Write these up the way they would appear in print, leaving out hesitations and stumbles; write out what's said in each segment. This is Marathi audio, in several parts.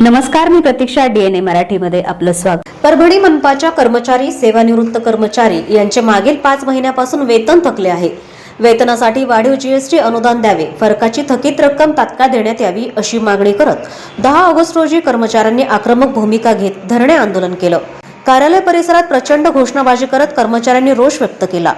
नमस्कार, मी प्रतीक्षा. DNA मराठीमध्ये आपलं स्वागत. परभणी मनपाच्या कर्मचारी, सेवानिवृत्त कर्मचारी यांचे मागील 5 महिन्यापासून वेतन थकले आहे. वेतनासाठी वाढीव जीएसटी अनुदान द्यावे, फरकाची थकीत रक्कम तात्काळ देण्यात यावी अशी मागणी करत 10 ऑगस्ट रोजी कर्मचाऱ्यांनी आक्रमक भूमिका घेत धरणे आंदोलन केलं. कार्यालय परिसरात प्रचंड घोषणाबाजी करत कर्मचाऱ्यांनी रोष व्यक्त केला.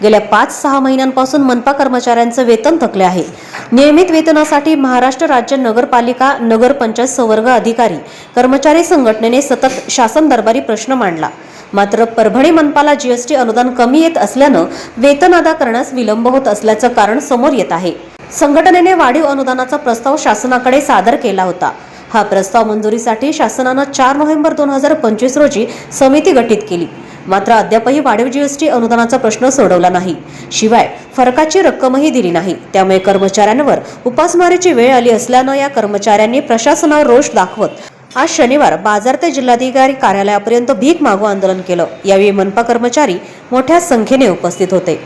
गेल्या 5-6 महिन्यांपासून मनपा कर्मचाऱ्यांचं वेतन थकले आहे. नियमित वेतनासाठी महाराष्ट्र राज्य नगरपालिका नगरपंचायत संवर्ग अधिकारी कर्मचारी संघटनेने सतत शासन दरबारी प्रश्न मांडला. मात्र परभणी मनपाला जीएसटी अनुदान कमी येत असल्यानं वेतन अदा करण्यास विलंब होत असल्याचं कारण समोर येत आहे. संघटनेने वाढीव अनुदानाचा प्रस्ताव शासनाकडे सादर केला होता. हा प्रस्ताव मंजुरीसाठी शासनानं 4 नोव्हेंबर 2025 रोजी समिती गठीत केली. मात्र अद्यापही वाढीव जीएसटी अनुदानाचा प्रश्न सोडवला नाही. शिवाय फरकाची रक्कमही दिली नाही. त्यामुळे कर्मचाऱ्यांवर उपासमारीची वेळ आली असल्यानं या कर्मचाऱ्यांनी प्रशासनावर रोष दाखवत आज शनिवार बाजार ते जिल्हाधिकारी कार्यालयापर्यंत भीक मागू आंदोलन केलं. यावेळी मनपा कर्मचारी मोठ्या संख्येने उपस्थित होते.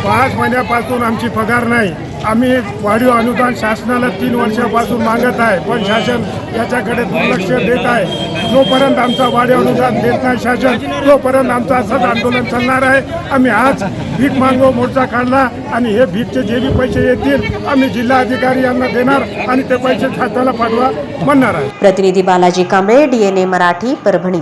5 महिन्यापासून आमची पगार नाही. आम्ही वाढीव अनुदान शासनाला 3 वर्षापासून मागत आहे, पण शासन याच्याकडे दुर्लक्ष देत आहे. जोपर्यंत आमचा वाढीव अनुदान देत नाही शासन, तोपर्यंत आमचं असंच आंदोलन चालणार आहे. आम्ही आज भीक मागो मोर्चा काढला आणि हे भीकचे जे बी पैसे येतील आम्ही जिल्हाधिकारी यांना देणार आणि ते पैसे खात्याला पाठवा म्हणणार आहे. प्रतिनिधी बालाजी कांबळे, DNA मराठी, परभणी.